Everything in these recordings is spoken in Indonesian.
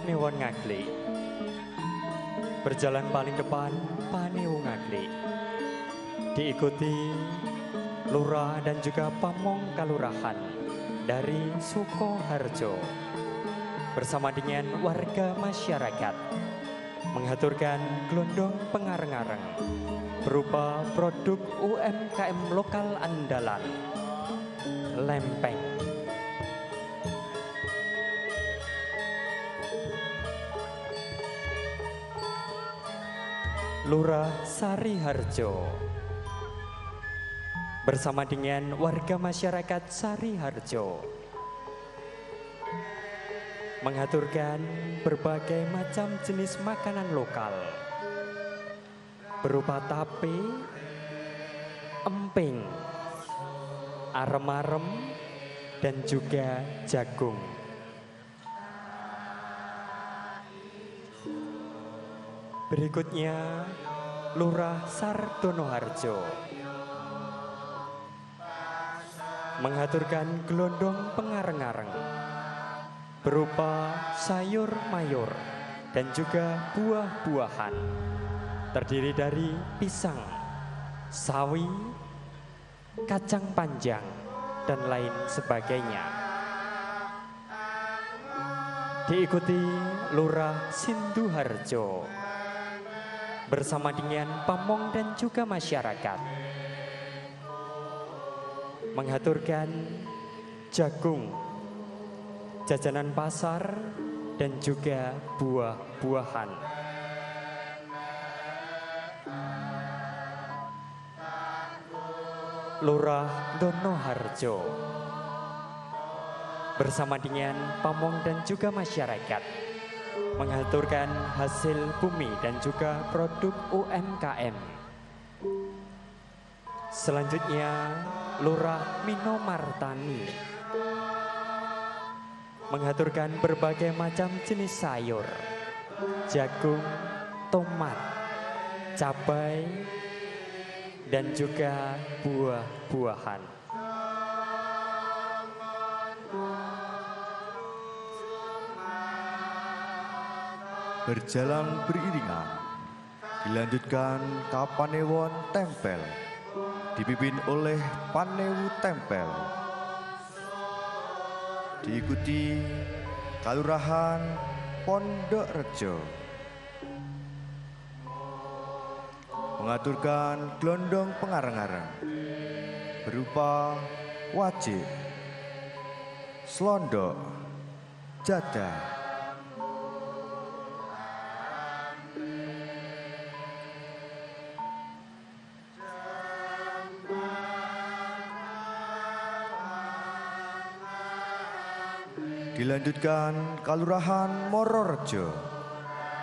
Newon Ngaglik. Berjalan paling depan Panewon Ngaglik. Diikuti Lurah dan juga Pamong Kalurahan dari Sukoharjo. Bersama dengan warga masyarakat mengaturkan gelondong pengareng-areng berupa produk UMKM lokal andalan, lempeng. Lurah Sariharjo bersama dengan warga masyarakat Sariharjo mengaturkan berbagai macam jenis makanan lokal berupa tape, emping, arem-arem, dan juga jagung. Berikutnya Lurah Sardonoharjo mengaturkan gelondong pengareng-areng berupa sayur mayur dan juga buah-buahan terdiri dari pisang, sawi, kacang panjang, dan lain sebagainya. Diikuti Lurah Sinduharjo bersama dengan pamong dan juga masyarakat mengaturkan jagung, jajanan pasar, dan juga buah-buahan. Lurah Donoharjo bersama dengan pamong dan juga masyarakat mengaturkan hasil bumi dan juga produk UMKM. Selanjutnya Lurah Minomartani mengaturkan berbagai macam jenis sayur, jagung, tomat, cabai, dan juga buah-buahan. Berjalan beriringan, dilanjutkan Kapanewon Tempel, dipimpin oleh Panewu Tempel. Diikuti Kalurahan Pondok Rejo mengaturkan gelondong pengareng-areng berupa wajik, slondok, jadah, dilanjutkan Kalurahan Mororejo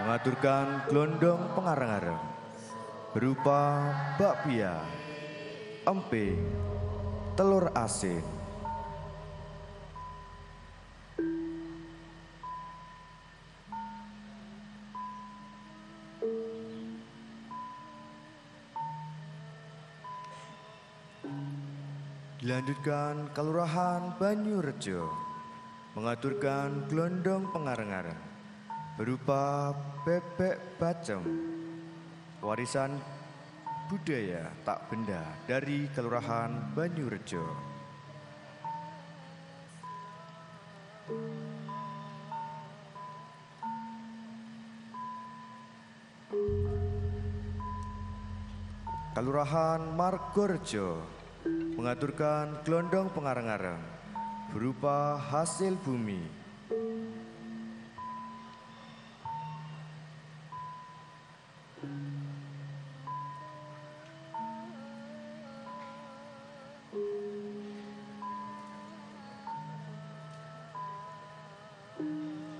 mengaturkan gelondong pengareng-areng berupa bakpia, emping, telur asin. Dilanjutkan Kalurahan Banyurejo mengaturkan gelondong pengareng-areng berupa bebek bacem, warisan budaya tak benda dari Kelurahan Banyurejo. Kelurahan Margorejo mengaturkan gelondong pengareng-areng berupa hasil bumi.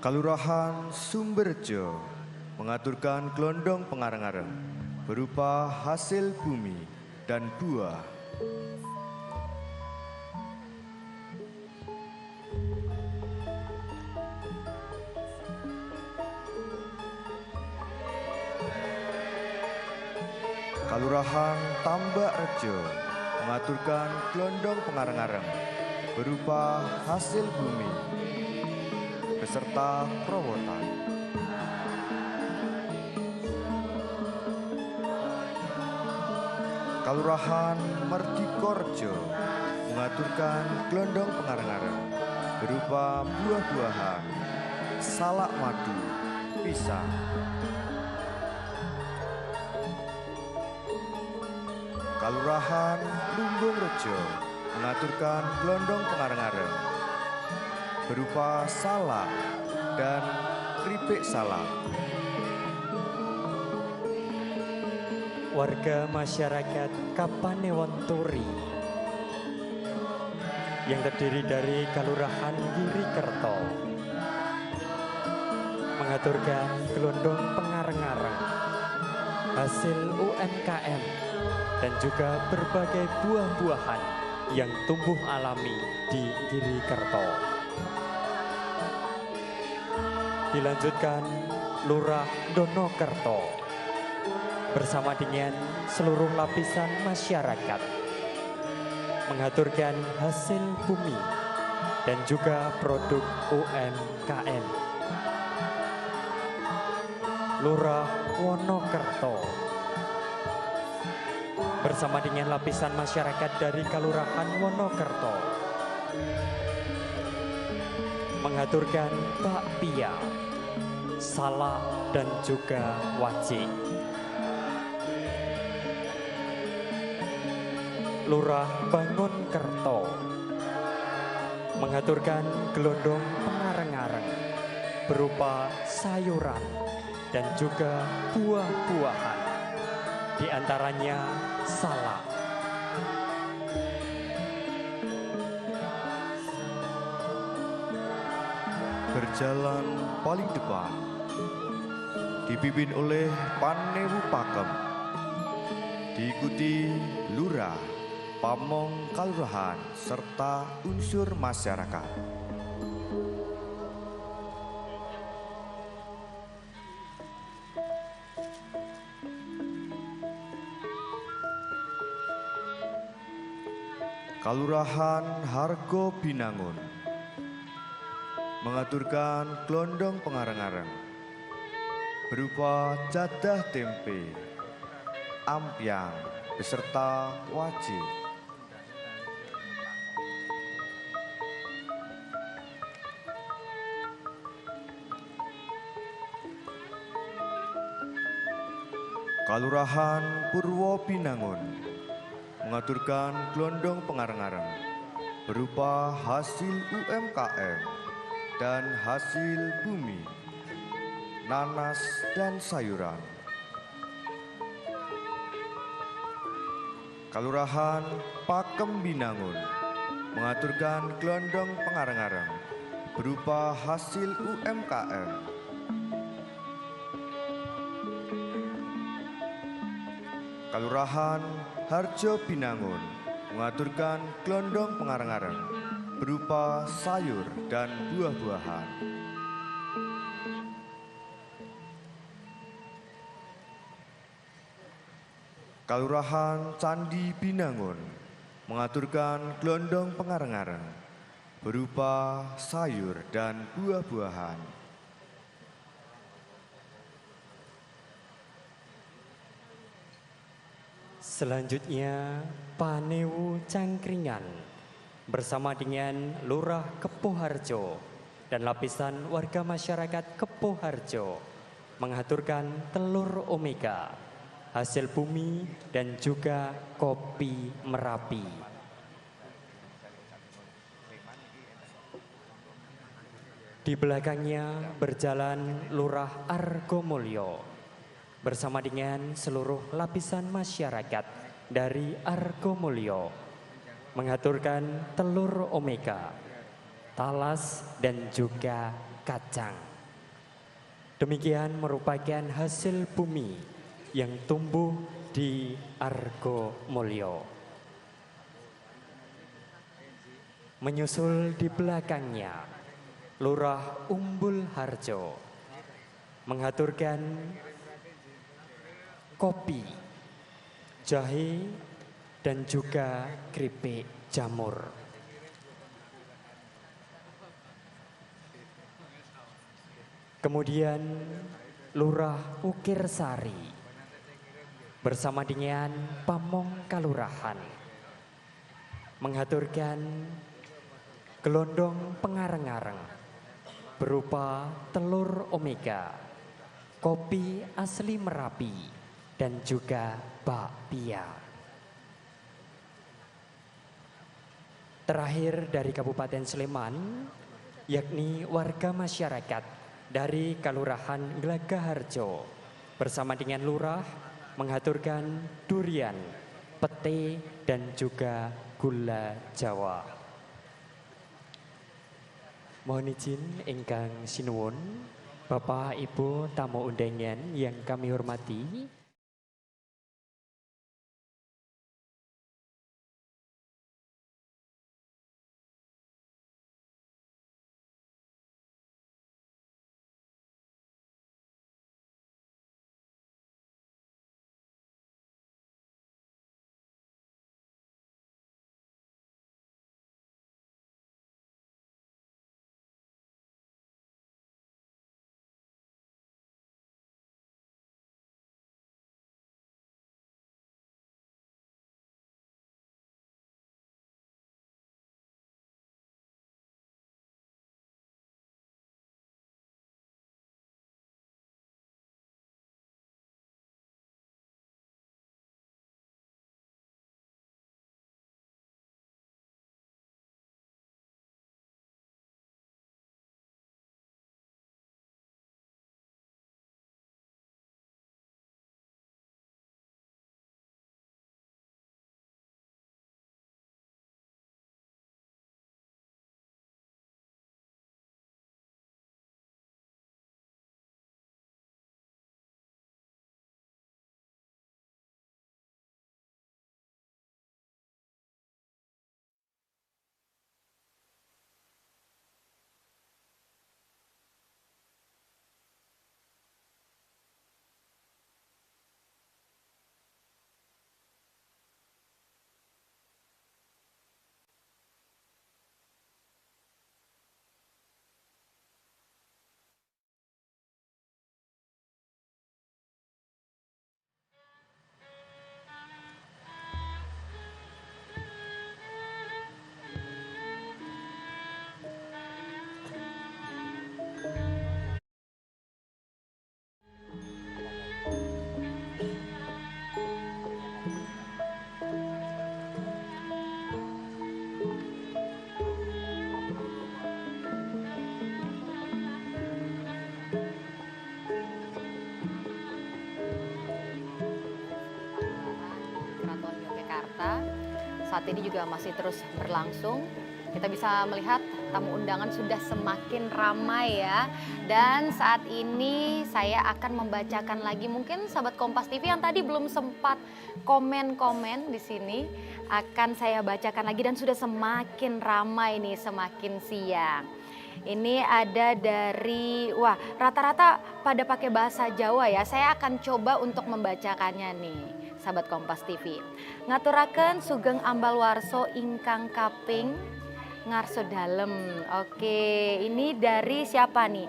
Kalurahan Sumberjo mengaturkan gelondong pengareng-areng berupa hasil bumi dan buah. Kalurahan Tambak Rejo mengaturkan gelondong pengareng-areng berupa hasil bumi beserta perawatan. Kalurahan Merdikorjo mengaturkan glondong pengareng-areng berupa buah-buahan, salak madu, pisang. Kalurahan Lumbung Rejo mengaturkan glondong pengareng-areng berupa salak dan keripik salak. Warga masyarakat Kapanewonturi yang terdiri dari Kalurahan Girikerto mengaturkan glondong pengareng-areng hasil UMKM dan juga berbagai buah-buahan yang tumbuh alami di Girikerto. Dilanjutkan Lurah Donokerto bersama dengan seluruh lapisan masyarakat mengaturkan hasil bumi dan juga produk UMKM. Lurah Wonokerto bersama dengan lapisan masyarakat dari Kalurahan Wonokerto mengaturkan bakpia, salak dan juga wajik. Lurah Bangonkerto mengaturkan glondong pengareng-areng berupa sayuran dan juga buah-buahan, di antaranya salak. Berjalan paling depan dipimpin oleh Panewu Pakem, diikuti Lurah, Pamong Kalurahan, serta unsur masyarakat. Kalurahan Hargo Binangun mengaturkan glondong pengareng-areng berupa jadah tempe, ampiang, beserta wajik. Kalurahan Purwo Binangun mengaturkan glondong pengareng-areng berupa hasil UMKM dan hasil bumi, nanas dan sayuran. Kalurahan Pakem Binangun mengaturkan glondong pengareng-areng berupa hasil UMKM. Kalurahan Harjo Binangun mengaturkan glondong pengareng-areng berupa sayur dan buah-buahan. Kalurahan Candi Binangun mengaturkan glondong pengareng-areng berupa sayur dan buah-buahan. Selanjutnya Panewu Cangkringan bersama dengan Lurah Kepuharjo dan lapisan warga masyarakat Kepuharjo mengaturkan telur omega, hasil bumi dan juga kopi Merapi. Di belakangnya berjalan Lurah Argomulyo bersama dengan seluruh lapisan masyarakat dari Argomulyo mengaturkan telur omega, talas dan juga kacang. Demikian merupakan hasil bumi yang tumbuh di Argomulyo. Menyusul di belakangnya Lurah Umbul Harjo mengaturkan kopi, jahe, dan juga keripik jamur. Kemudian Lurah Ukir Sari bersama dengan Pamong Kalurahan mengaturkan gelondong pengareng-areng berupa telur omega, kopi asli Merapi, dan juga bakpia. Terakhir dari Kabupaten Sleman, yakni warga masyarakat dari Kelurahan Glagaharjo bersama dengan lurah mengaturkan durian, pete, dan juga gula Jawa. Mohon izin ingkang sinuwun, Bapak Ibu tamu undangan yang kami hormati. Keraton Yogyakarta saat ini juga masih terus berlangsung. Kita bisa melihat tamu undangan sudah semakin ramai ya. Dan saat ini saya akan membacakan lagi, mungkin sahabat Kompas TV yang tadi belum sempat komen-komen di sini akan saya bacakan lagi, dan sudah semakin ramai nih semakin siang. Ini ada dari, wah rata-rata pada pakai bahasa Jawa ya. Saya akan coba untuk membacakannya nih, sahabat Kompas TV. Ngaturaken sugeng ambal warso ingkang kaping ngarso dalem. Oke, ini dari siapa nih?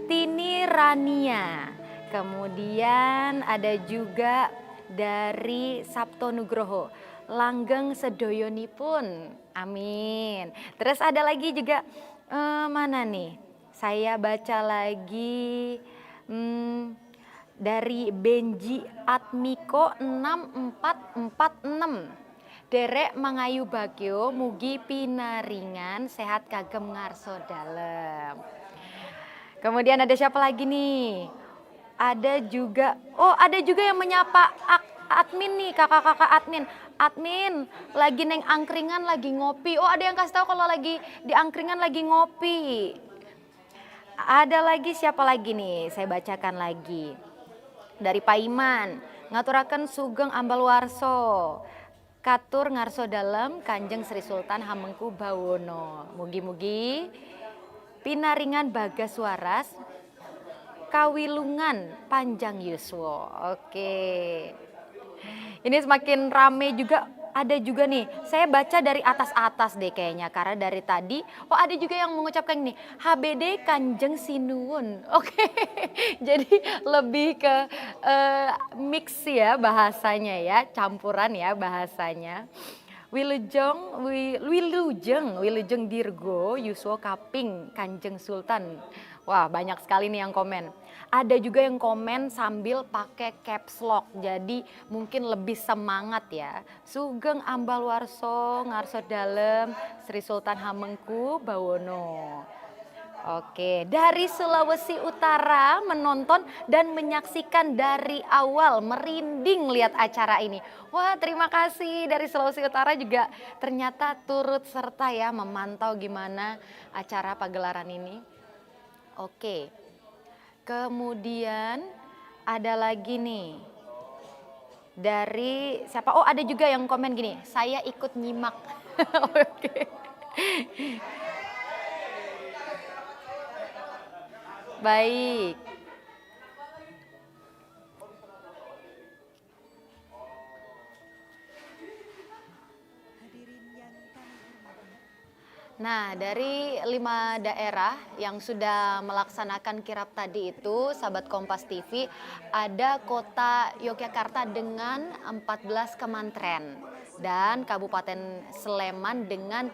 Tini Rania. Kemudian ada juga dari Sabto Nugroho. Langgeng sedoyonipun. Amin. Terus ada lagi juga mana nih? Saya baca lagi dari Benji Atmiko 6446. Derek mangayu bagyo mugi pinaringan sehat kagem ngarso dalem. Kemudian ada siapa lagi nih? Ada juga, oh ada juga yang menyapa admin nih, kakak-kakak admin. Admin lagi neng angkringan lagi ngopi. Oh ada yang kasih tahu kalau lagi di angkringan lagi ngopi. Ada lagi siapa lagi nih? Saya bacakan lagi. Dari Pak Iman, ngaturaken sugeng ambal warso. Katur ngarso dalem Kanjeng Sri Sultan Hamengku Bawono. Mugi-mugi pinaringan bagas waras kawilungan panjang yuswa. Oke. Ini semakin rame juga. Ada juga nih, saya baca dari atas-atas deh kayaknya, karena dari tadi, oh ada juga yang mengucapkan nih, HBD Kanjeng Sinuwun. Oke, jadi lebih ke mix ya bahasanya ya, campuran ya bahasanya. Wilujeng Dirgo Yuswo Kaping Kanjeng Sultan. Wah, banyak sekali nih yang komen. Ada juga yang komen sambil pakai caps lock, jadi mungkin lebih semangat ya. Sugeng Ambal Warso Ngarso Dalem Sri Sultan Hamengku Bawono. Oke, dari Sulawesi Utara menonton dan menyaksikan dari awal, merinding lihat acara ini. Wah, terima kasih dari Sulawesi Utara juga ternyata turut serta ya memantau gimana acara pagelaran ini. Oke, kemudian ada lagi nih dari siapa? Oh, ada juga yang komen gini, saya ikut nyimak. Oke. Baik. Nah, dari 5 daerah yang sudah melaksanakan kirap tadi itu, sahabat Kompas TV, ada kota Yogyakarta dengan 14 kementerian dan Kabupaten Sleman dengan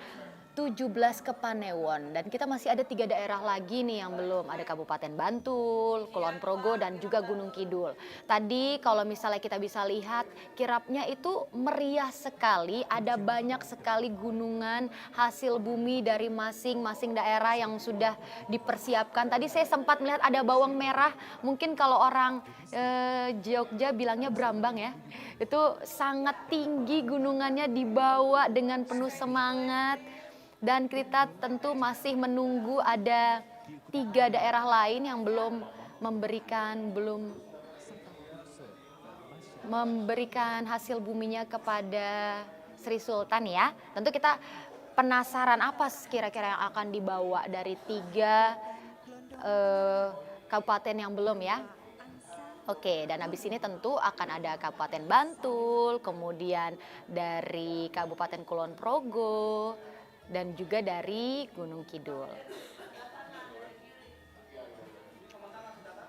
17 kepanewon. Dan kita masih ada 3 daerah lagi nih yang belum. Ada Kabupaten Bantul, Kulon Progo, dan juga Gunung Kidul. Tadi kalau misalnya kita bisa lihat kirapnya itu meriah sekali. Ada banyak sekali gunungan hasil bumi dari masing-masing daerah yang sudah dipersiapkan. Tadi saya sempat melihat ada bawang merah. Mungkin kalau orang Jogja bilangnya brambang ya. Itu sangat tinggi gunungannya, dibawa dengan penuh semangat. Dan kita tentu masih menunggu ada 3 daerah lain yang belum memberikan hasil buminya kepada Sri Sultan ya. Tentu kita penasaran apa kira-kira yang akan dibawa dari 3 kabupaten yang belum ya. Oke, dan habis ini tentu akan ada Kabupaten Bantul, kemudian dari Kabupaten Kulon Progo, dan juga dari Gunung Kidul.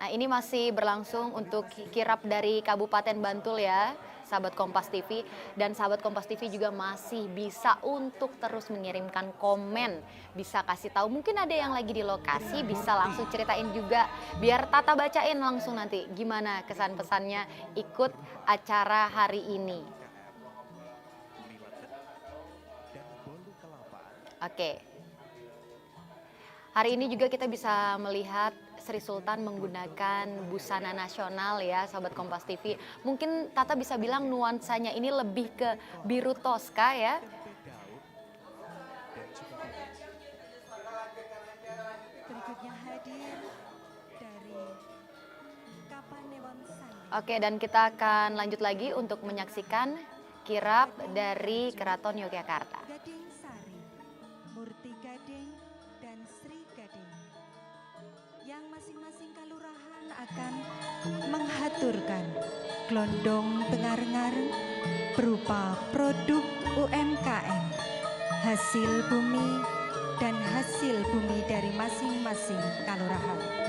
Nah, ini masih berlangsung untuk kirap dari Kabupaten Bantul ya, sahabat Kompas TV. Dan sahabat Kompas TV juga masih bisa untuk terus mengirimkan komen. Bisa kasih tahu, mungkin ada yang lagi di lokasi, bisa langsung ceritain juga. Biar Tata bacain langsung nanti gimana kesan-pesannya ikut acara hari ini. Oke, hari ini juga kita bisa melihat Sri Sultan menggunakan busana nasional ya, sahabat Kompas TV. Mungkin Tata bisa bilang nuansanya ini lebih ke biru toska ya. Berikutnya hadir dari Kapanewon Sandi. Oke, dan kita akan lanjut lagi untuk menyaksikan kirap dari Keraton Yogyakarta. Gading Sari, Murti Gading, dan Sri Gading. Yang masing-masing kalurahan akan menghaturkan glondong tengar-ngar berupa produk UMKM, hasil bumi dan hasil bumi dari masing-masing kalurahan.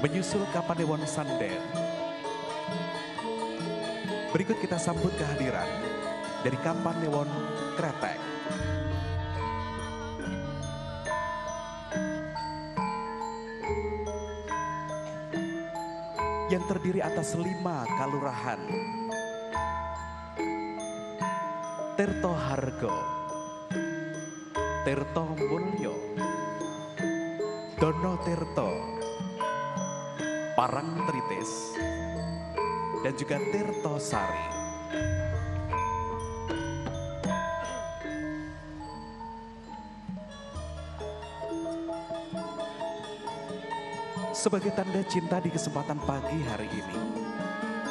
Menyusul Kapanewon Sanden, berikut kita sambut kehadiran dari Kapanewon Kretek. Yang terdiri atas 5 kalurahan. Tirto Hargo, Tirto Mulyo, Dono Tirto, Parang Tritis, dan juga Tirto Sari. Sebagai tanda cinta di kesempatan pagi hari ini,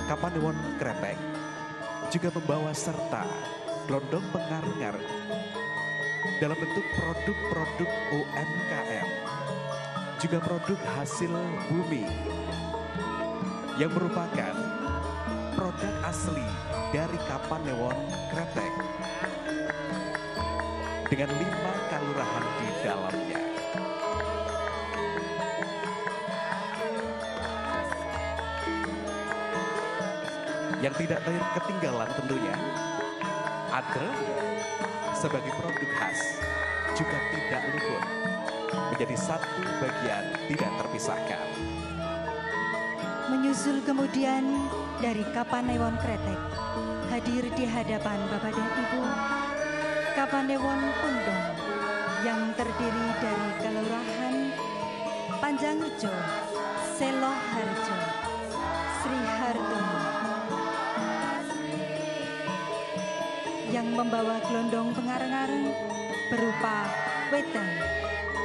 Kapanewon Kretek juga membawa serta glondong pengar-ngar dalam bentuk produk-produk UMKM, juga produk hasil bumi yang merupakan produk asli dari Kapanewon Kretek dengan 5 kalurahan di dalamnya. Yang tidak ketinggalan tentunya ada sebagai produk khas juga tidak luput menjadi satu bagian tidak terpisahkan. Menyusul kemudian dari Kapanewon Kretek hadir di hadapan Bapak dan Ibu Kapanewon Pundong yang terdiri dari Kelurahan Panjangrejo, Seloharjo, Sri Hartono yang membawa gelondong pengareng-areng berupa wedang,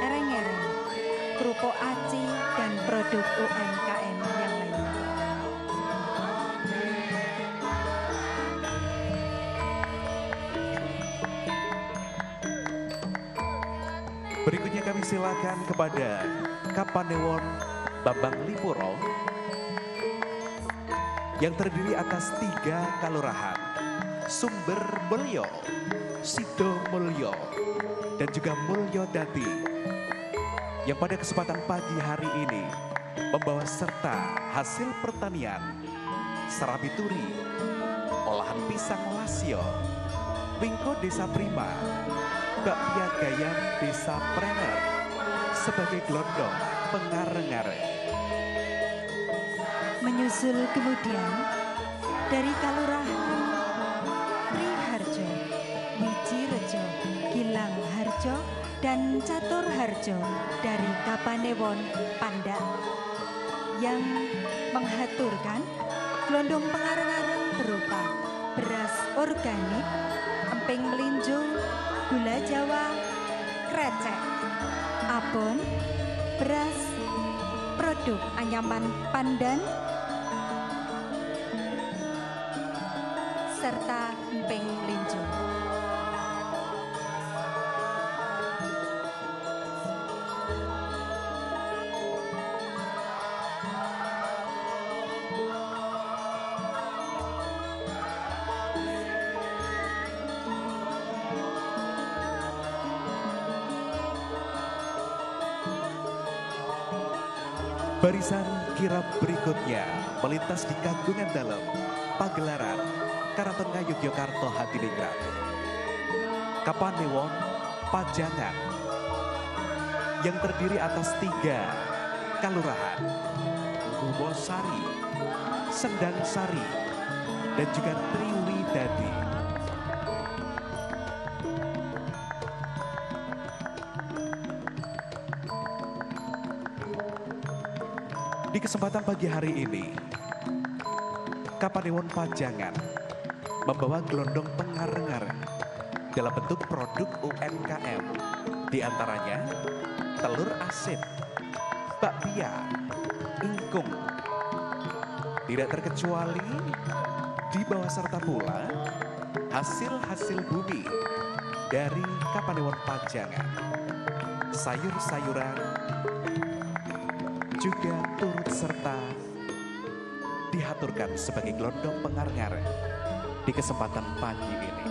ereng-ereng, kerupuk aci, dan produk UMKM yang lainnya. Berikutnya kami silakan kepada Kapanewon Bambang Lipuro yang terdiri atas 3 kalurahan, Sumber Mulyo, Sido Mulyo, dan juga Mulyo Dadi, yang pada kesempatan pagi hari ini membawa serta hasil pertanian, serabi turi, olahan pisang lasio, wingko desa prima, bakpia gayam desa prener, sebagai gelondong pengareng-areng. Menyusul kemudian dari Kalurahan Triharjo, Wijirejo, Gilang Harjo, dan Catur Harjo dari Kapanewon Pandak yang menghaturkan gelondong pengareng-areng berupa beras organik, emping melinjo, gula jawa, krecek, abon, beras, produk anyaman pandan, serta emping melinjo. Barisan kirap berikutnya melintas di Kagungan Dalam, Pagelaran, Karaton Ngayogyakarta Hadiningrat. Kapanewon Pajangan yang terdiri atas 3 kalurahan, Gumosari, Sendang Sari, dan juga Triwidadi. Di kesempatan pagi hari ini, Kapanewon Pajangan membawa gelondong pengareng-areng dalam bentuk produk UMKM. Di antaranya telur asin, bakpia, ingkung. Tidak terkecuali dibawa serta pula hasil-hasil bumi dari Kapanewon Pajangan. Sayur-sayuran juga turut serta dihaturkan sebagai gelondong pengareng-areng di kesempatan pagi ini.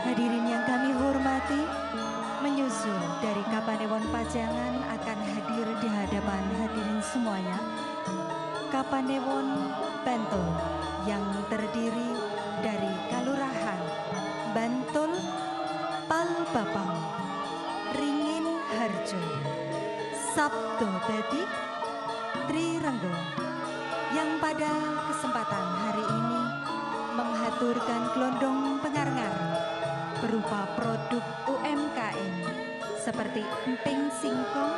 Hadirin yang kami hormati, menyusul dari Kapanewon Pajangan akan hadir di hadapan hadirin semuanya, Kapanewon Bantul yang terdiri dari Kalurahan Bantul, Palbapang, Ringin Harjo, Sabdo Dadi, Trirenggo, yang pada kesempatan hari ini menghaturkan gelondong pengareng-areng berupa produk UMKM seperti emping singkong,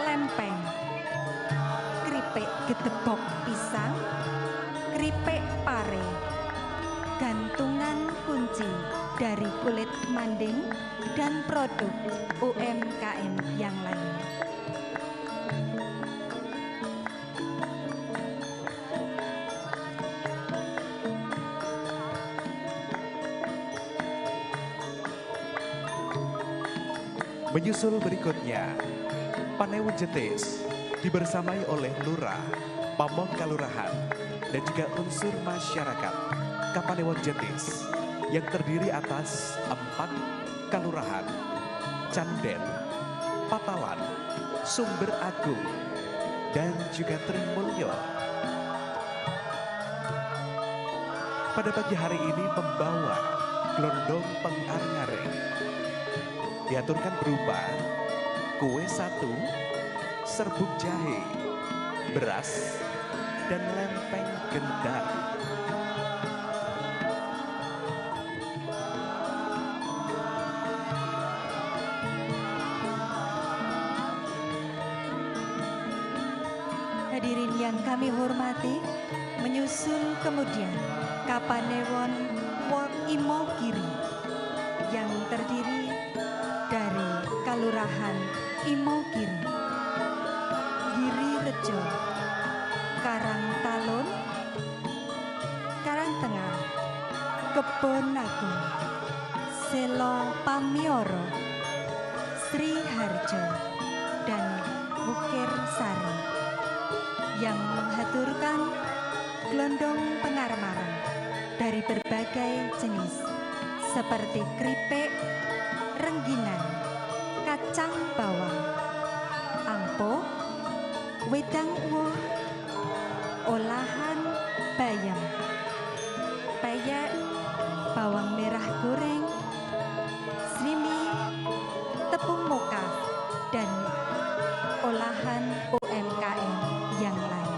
lempeng, keripik gedebok pisang, keripik pare, gantungan kunci dari kulit manding dan produk UMKM yang lain. Menyusul berikutnya, Panewon Jetis dibersamai oleh Lurah, Pamong Kalurahan, dan juga unsur masyarakat Kapanewon Jetis yang terdiri atas 4 kalurahan, Canden, Patalan, Sumber Agung, dan juga Trimulyo. Pada pagi hari ini membawa gelondong pengarngareng diaturkan berupa kue 1, serbuk jahe, beras, dan lempeng gendang. Hadirin yang kami hormati, menyusul kemudian Kapanewon Imogiri yang terdiri dari Kalurahan Imogiri, Giri Rejo, Karangtalun, Karangtengah, Kebon Agung, Selo Pamioro, Sri Harjo, dan Bukir Sari yang menghaturkan gelondong pengarmaran dari berbagai jenis seperti keripik, rengginang, kacang bawang, ampo, wedang uwoh, olahan bayam, peyek, bawang merah goreng, srimi, tepung moka, dan olahan UMKM yang lain.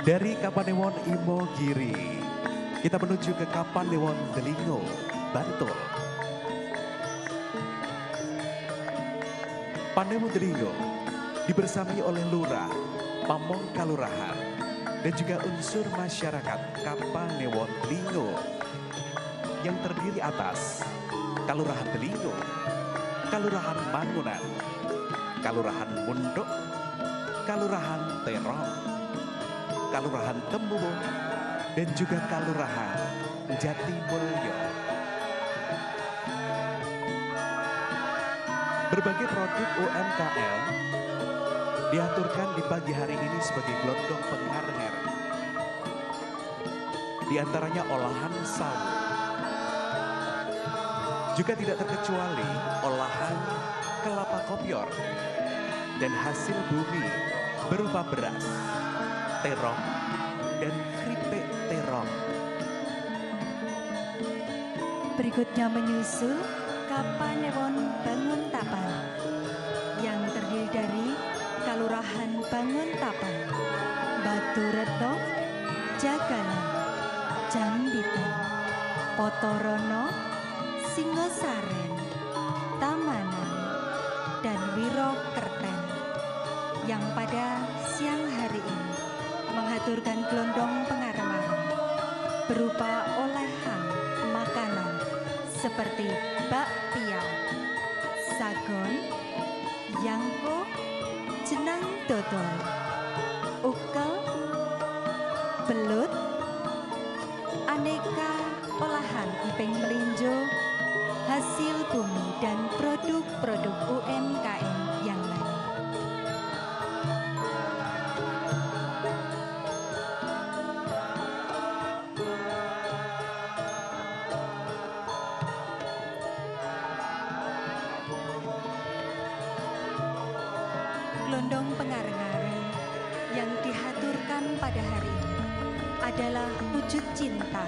Dari Kapanewon Imogiri, kita menuju ke Kapanewon Delingo, Bantul. Panewon Delingo dibersamai oleh Lurah, Pamong Kalurahan, dan juga unsur masyarakat Kapanewon Delingo yang terdiri atas Kalurahan Delingo, Kalurahan Mangunan, Kalurahan Munduk, Kalurahan Terong, Kalurahan Tembuwung, dan juga Kalurahan Jatimulyo. Berbagai produk UMKM diaturkan di pagi hari ini sebagai gelondong pengarngareng. Di antaranya olahan sawo. Juga tidak terkecuali olahan kelapa kopior dan hasil bumi berupa beras, terong, dan keripik terong. Berikutnya menyusul Kapanewon Banguntapan yang terdiri dari Kalurahan Banguntapan, Batureto, Jagalan, Jambitan, Potorono, Singosaren, Tamanan, dan Wirokerten yang pada siang hari ini mengaturkan gelondong pengarmaran berupa olehan makanan seperti bakpia, sagon, yangko, jenang dodol, ukel, belut, aneka olahan iping melinjo, hasil bumi dan produk-produk UMKM yang lain. Gelondong pengareng-areng yang dihaturkan pada hari ini adalah wujud cinta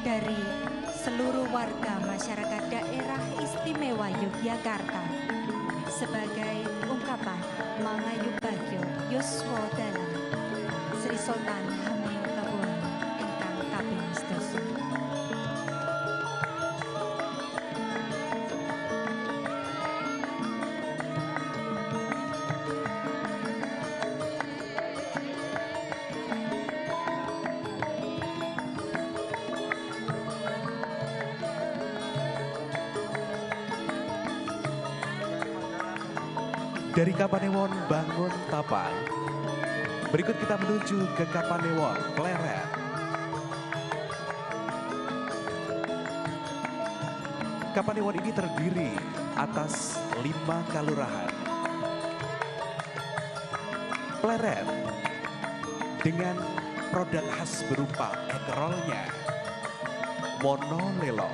dari seluruh warga masyarakat daerah istimewa Yogyakarta sebagai ungkapan Mangayu Bagyo Yuswa Dalam Sri Sultan Hamengkubuwono ingkang kaping 7. Dari Kapanewon Bangun Tapang, berikut kita menuju ke Kapanewon Pleret. Kapanewon ini terdiri atas 5 kalurahan. Pleret dengan produk khas berupa egg roll-nya, Wono Lelo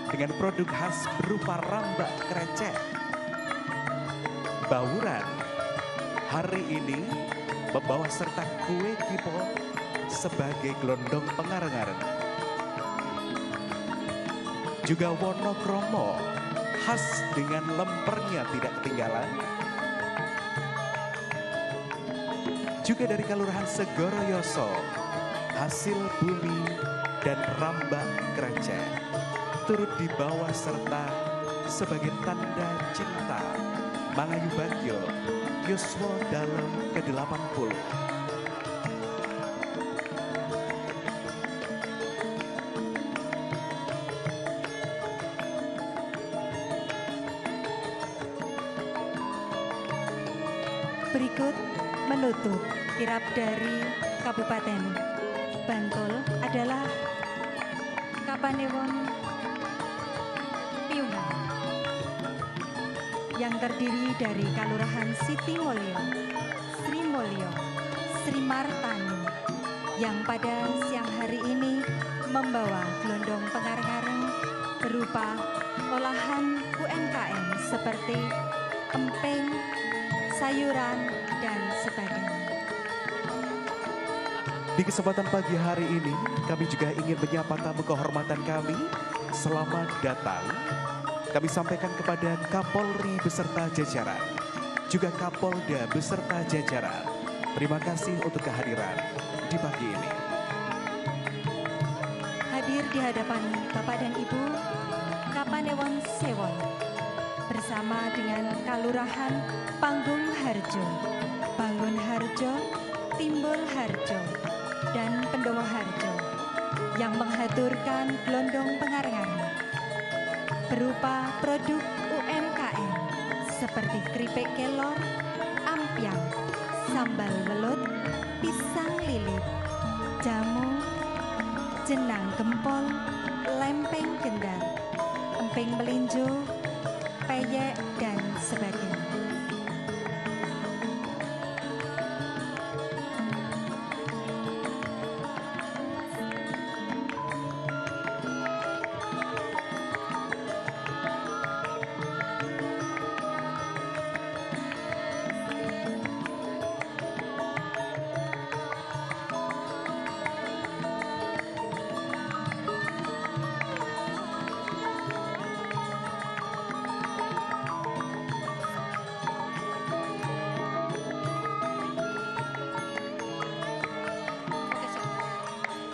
dengan produk khas berupa rambak krecek. Bawuran hari ini membawa serta kue kipo sebagai gelondong pengareng-areng. Juga Wonokromo khas dengan lempernya tidak ketinggalan. Juga dari Kalurahan Segoroyoso, hasil bumi dan rambak krecek turut dibawa serta sebagai tanda cinta Mangayu Bagyo Yuswo dalam ke-80. Berikut menutup kirap dari Kabupaten Bantul adalah Kapanewon Piungan yang terdiri dari Kalurahan Siti Mulyo, Sri Mulyo, Sri Martani yang pada siang hari ini membawa gelondong pengareng-areng berupa olahan UMKM seperti emping, sayuran, dan sebagainya. Di kesempatan pagi hari ini, kami juga ingin menyapa tamu kehormatan kami. Selamat datang. Kami sampaikan kepada Kapolri beserta jajaran, juga Kapolda beserta jajaran. Terima kasih untuk kehadiran di pagi ini. Hadir di hadapan Bapak dan Ibu, Kapanewon Sewon bersama dengan Kalurahan Panggung Harjo, Bangun Harjo, Timbul Harjo, dan Pendowo Harjo yang menghaturkan gelondong pengareng-areng berupa produk UMKM seperti keripik kelor, ampiang, sambal welut, pisang lilit, jamu, jenang gempol, lempeng gendar, emping melinjo, peyek, dan sebagainya.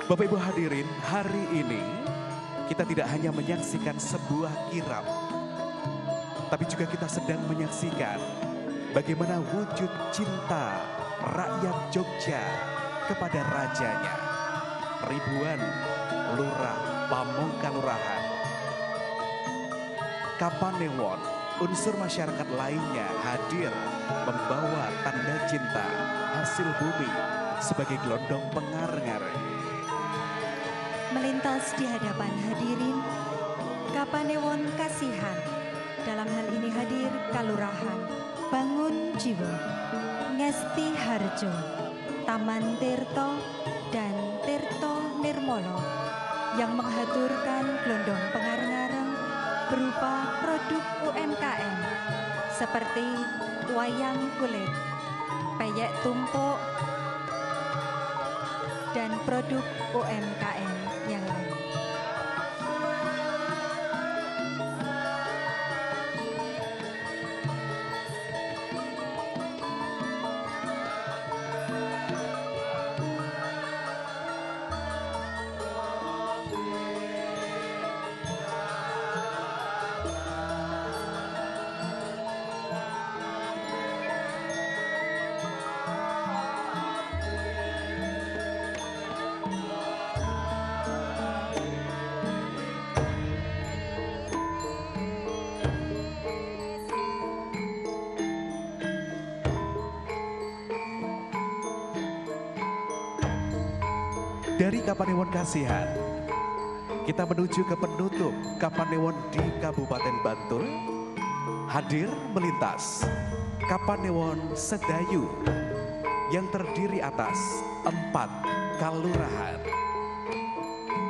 Bapak Ibu hadirin, hari ini kita tidak hanya menyaksikan sebuah kirap, tapi juga kita sedang menyaksikan bagaimana wujud cinta rakyat Jogja kepada rajanya. Ribuan lurah, pamong kalurahan, Kapanewon, unsur masyarakat lainnya hadir membawa tanda cinta hasil bumi sebagai gelondong pengareng-areng. Melintas di hadapan hadirin, Kapanewon Kasihan. Dalam hal ini hadir Kalurahan Bangun Jiwo, Ngesti Harjo, Taman Tirto, dan Tirto Nirmolo yang menghaturkan gelondong pengareng-areng berupa produk UMKM seperti wayang kulit, peyek tumpuk, dan produk UMKM yang lain. Dari Kapanewon Kasihan, kita menuju ke penutup Kapanewon di Kabupaten Bantul. Hadir melintas Kapanewon Sedayu yang terdiri atas 4 kalurahan.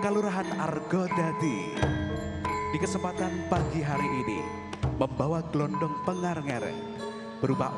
Kelurahan Argodadi di kesempatan pagi hari ini membawa gelondong pengareng-areng berupa